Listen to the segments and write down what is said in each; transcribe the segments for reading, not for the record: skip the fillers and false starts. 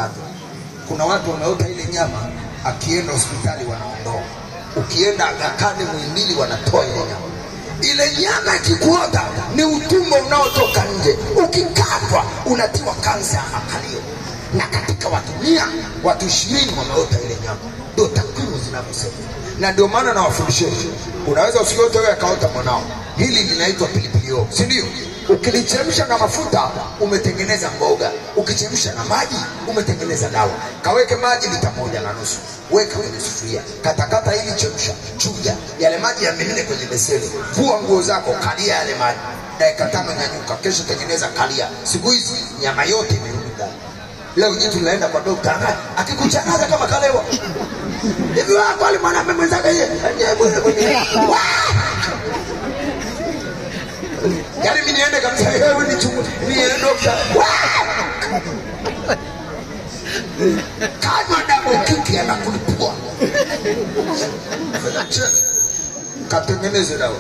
katwa. Kuna watu wameota ile nyama, akienda hospitali wanaondoa. Ukienda Aga Khan Muhimbili wanatoa ile nyama. Ile nyama ikikuota ni utumbo unaotoka nje. Ukikatwa unatiwa kansa ya makalio. Na katika watu 100, watu 20 wameota ile nyama. Ndio takwimu zinavyosema. Na ndio maana nawafundisheni, unaweza usiote wewe akaota mwanao. Hili linaitwa pilipili hoho, si ndio? Ukilichemsha na mafuta umetengeneza mboga, ukichemsha na maji umetengeneza dawa. Kaweke maji lita 1.5, weka kwenye sufuria, katakata ili chemsha, chuja yale maji, yamimine kwenye beseni, vua nguo zako, kalia yale maji, dakika 5 nyanyuka, kesho tengeneza kalia. Siku hizi nyama yote imerudi ndani. Leo jitu linaenda kwa daktari, akikuchanaza kama kalewa. Hivi wako wale mwanamume mwenzake yeye. Yaani mimi niende kabisa, wewe ni chungu, niende dokta. Kama damu kiki anakulipua. Katengeneze dawa.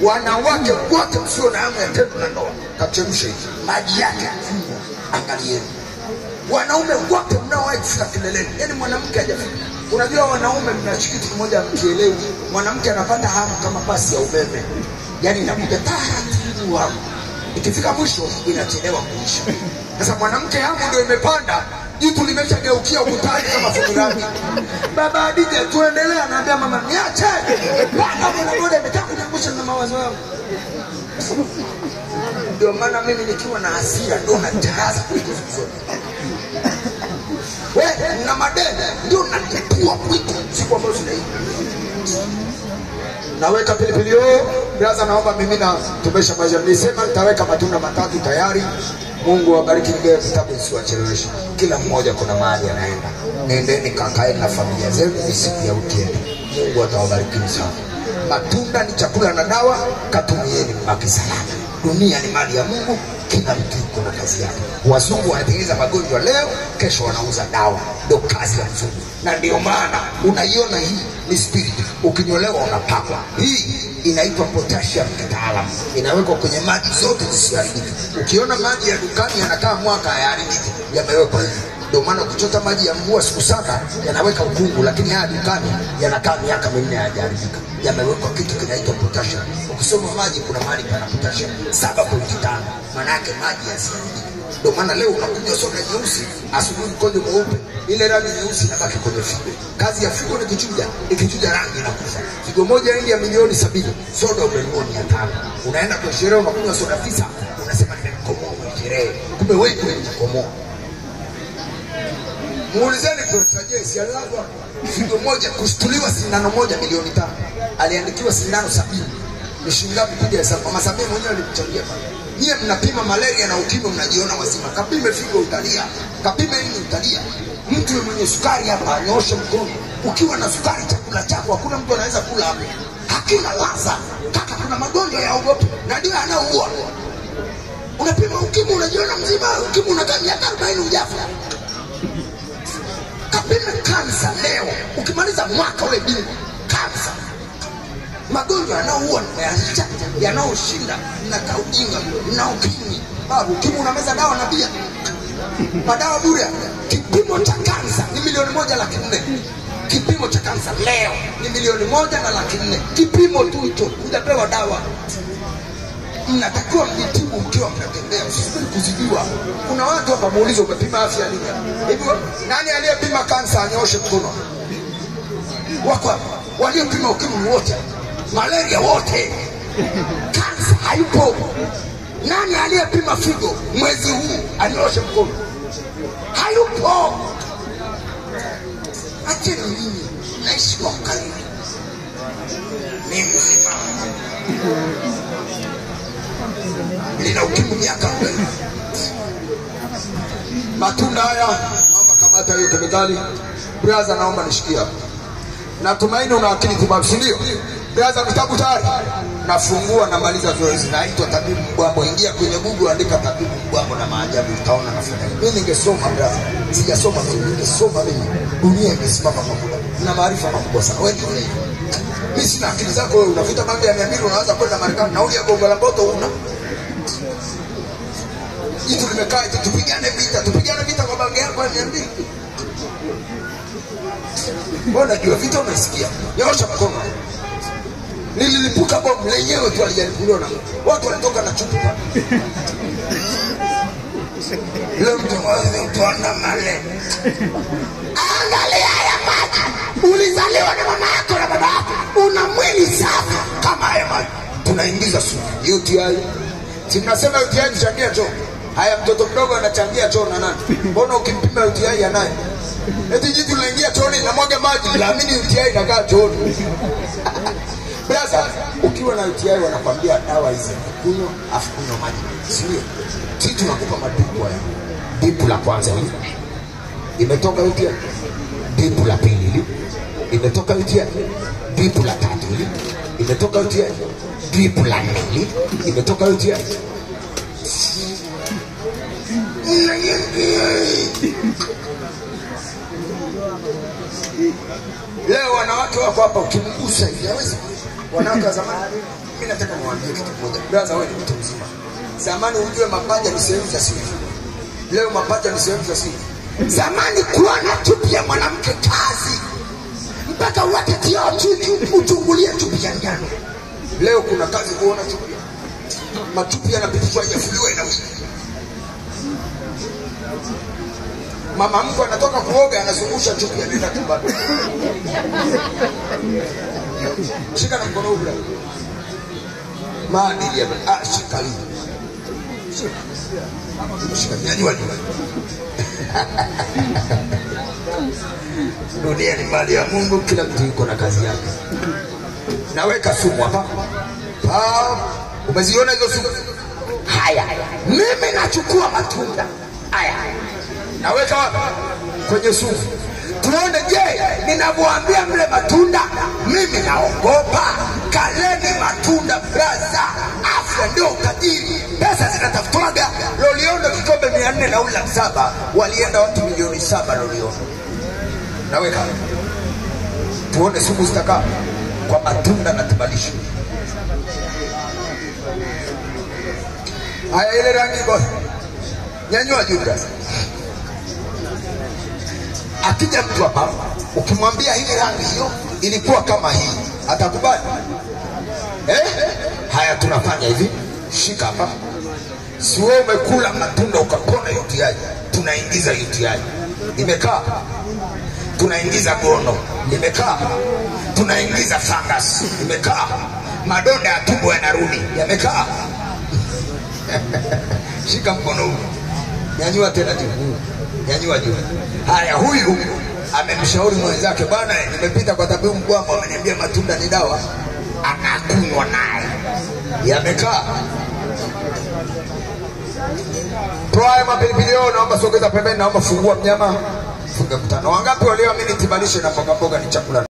Wanawake wote msio na hamu ya tendo na ndoa, kachemshe maji yake kunywa. Angalieni. Wanaume wote mnaowahi kufika kileleni, yani mwanamke hajafika. Unajua wanaume mnashika kitu kimoja mkielewi, mwanamke anapata hamu kama pasi ya umeme. Yani inakuja taratibu hapo. Ikifika mwisho inachelewa kuisha. Sasa mwanamke hamu ndio imepanda, jitu limeshageukia ukutani kama furami. Baba Adija tuendelee, anaambia mama niache. Baba mwanamke ametaka kunyangusha na mawazo yangu. Ndio maana mimi nikiwa na hasira ndo nataraza kuliko zote. Wewe na madede ndio natupua kuliko siku ambazo zinaishi. Naweka pilipili hoho, brother naomba mimi na tumesha maisha. Nilisema nitaweka matunda 3 tayari. Mungu awabariki, ngewe vitabu isiwacheleweshe. Kila mmoja kuna mahali anaenda. Nendeni kakaeni na familia zenu siku ya weekend. Mungu atawabariki sana. Matunda ni chakula na dawa, katumieni mbaki salama. Dunia ni mali ya Mungu, kila mtu kuna kazi yake. Wazungu wanatengeneza magonjwa leo, kesho wanauza dawa. Ndio kazi ya mzungu. Na ndio maana unaiona hii ni spirit. Ukinyolewa unapakwa. Hii inaitwa potassium kitaalamu. Inawekwa kwenye maji zote zisiharibike. Ukiona maji ya dukani yanakaa mwaka hayaharibiki, yamewekwa hivi. Ndio maana kuchota maji ya mvua siku 7 yanaweka ukungu, lakini haya dukani yanakaa miaka 4 hayajaribika. Yamewekwa kitu kinaitwa potassium. Ukisoma maji kuna mahali pana potassium 7.5. Maana yake maji yasiharibike. Ndio maana leo unakunywa soda nyeusi, asubuhi mkojo mweupe, ile rangi nyeusi inabaki kwenye figo. Kazi ya figo ni kuchuja, ikichuja rangi inakufa. Figo moja ya milioni 70, soda umenunua 500. Unaenda kwa sherehe unakunywa soda 9, unasema nimemkomoa kwa sherehe. Kumbe wewe ndio unakomoa. Muulizeni Profesa Jesse, alilazwa figo moja, kushtuliwa sindano moja milioni 5. Aliandikiwa sindano 70. Ni shilingi ngapi kuja hesabu? Mama Samia mwenyewe alimchangia pale. Nyie mnapima malaria na ukimwi mnajiona wazima. Kapime figo utalia. Kapime nini utalia. Mtu mwenye sukari hapa anyoshe mkono. Ukiwa na sukari chakula chako hakuna mtu anaweza kula hapo. Hakina ladha. Kaka kuna magonjwa ya ogopo na ndio yanaoua. Unapima ukimwi unajiona mzima, ukimwi unakaa miaka 40 hujafa. Kapime kansa leo. Ukimaliza mwaka wewe bingu kansa. Magonjwa yanaoua yanaoshinda na kaujinga na ukimwi. Babu ukimwi unameza dawa na bia. Madawa bure. Kipimo cha kansa ni milioni 1.4. Kipimo cha kansa leo ni milioni 1.4. Kipimo tu hicho, hujapewa dawa. Mnatakiwa mjitibu ukiwa mnatembea, usisubiri kuzidiwa. Kuna watu hapa muulizo umepima afya nini? Hivyo nani aliyepima kansa anyoshe mkono? Wako hapa waliopima ukimwi wote, malaria wote, kansa hayupo. Nani aliyepima figo mwezi huu anyoshe mkono? Hayupo. Acheni nini? Naishi kwa karibu. Mimi mzima. Nina ukimwi miaka 40. Matunda haya naomba kamata hiyo kemikali. Brother naomba nishikie hapa. Natumaini una akili timamu, si ndio? Brother kitabu tayari. Nafungua na maliza zoezi. Naitwa Tabibu Mbwambo. Ingia kwenye Google andika Tabibu Mbwambo na maajabu utaona nafanya. Mimi ningesoma brother. Sijasoma mimi, ningesoma mimi. Dunia imesimama kwa muda. Na maarifa makubwa sana. Wewe ndio mimi sina akili zako wewe, unavuta bangi ya 200 unaanza kwenda Marekani, nauli ya Gongo la Mboto una. Jitu limekaa tupigane vita kwa bangi yako naomba niambie. Mbona jua vita umesikia? Nyosha mkono. Nililipuka bomu lenyewe tu alijaribuliwa na watu walitoka na chupa. Leo mtuana male. Angalia haya maji. Ulizaliwa na mama yako na baba yako. Una mwili safi kama haya maji. Tunaingiza sumu. UTI. Tunasema UTI kuchangia choo. Haya mtoto mdogo anachangia choo na nani? Mbona ukimpima UTI ya nani? Eti jitu linaingia chooni na mwaga maji. Laamini UTI inakaa chooni. Brother, ukiwa na UTI wanakwambia dawa hizi kunywa afu kunywa maji. Sio? Sisi tunakupa madipu haya. Dipu la kwanza hili. Imetoka UTI. Dipu la pili hili. Imetoka UTI. Dipu la tatu hili. Imetoka UTI. Dipu la nne hili. Imetoka UTI. Leo wanawake wako hapa ukimgusa hivi hawezi. Wanawake wa zamani, mimi nataka niwaambie kitu kimoja. Brother, wewe ni mtu mzima. Zamani unjue mapaja ni sehemu za siri. Leo mapaja ni sehemu za siri. Zamani kuona chupi ya mwanamke kazi. Mpaka uwate kioo chini uchungulie chupi ya njano. Leo kuna kazi kuona chupi. Machupi yanapitishwa yafuliwe na wiki. Mama mko anatoka kuoga anazungusha chupi ya nenda tumbani. Shika na mkono ule. Maadili ya shika hii. Shika nyanyua nyuma. Dunia ni mali ya Mungu, kila mtu yuko na kazi yake. Naweka sumu hapa. Umeziona hizo sumu? Haya. Mimi nachukua matunda. Haya. Naweka wapi? Kwenye sumu. Tuone je, ninavyoambia mle matunda, mimi naogopa. Kaleni matunda brother. Afya ndio utajiri. Pesa zinatafutwaga. Loliondo kikombe 400 na ula 7, walienda watu milioni 7 Loliondo. Naweka. Tuone sumu zitakaa kwa matunda na tibalisho. Haya, ile rangi boss. Nyanyua juu brother. Akija mtu hapa ukimwambia hii rangi hiyo ilikuwa kama hii, atakubali? Haya, tunafanya hivi. Shika hapa. Si wewe umekula matunda ukapona UTI, tunaingiza UTI. Imekaa. Tunaingiza gono. Imekaa. Tunaingiza fungus. Imekaa. Madonda ya tumbo yanarudi. Yamekaa. Shika mkono huu. Nyanyua tena juu. Nyanyua juu. Haya, huyu amemshauri mwenzake, bwana nimepita kwa tabibu mkwamba ameniambia matunda ni dawa, anakunywa naye. Yamekaa. Toa mapilipili yao, naomba sogeza pembeni, naomba fungua mnyama. Funga mtano. Wangapi walioamini tibalishe na mboga mboga ni chakula?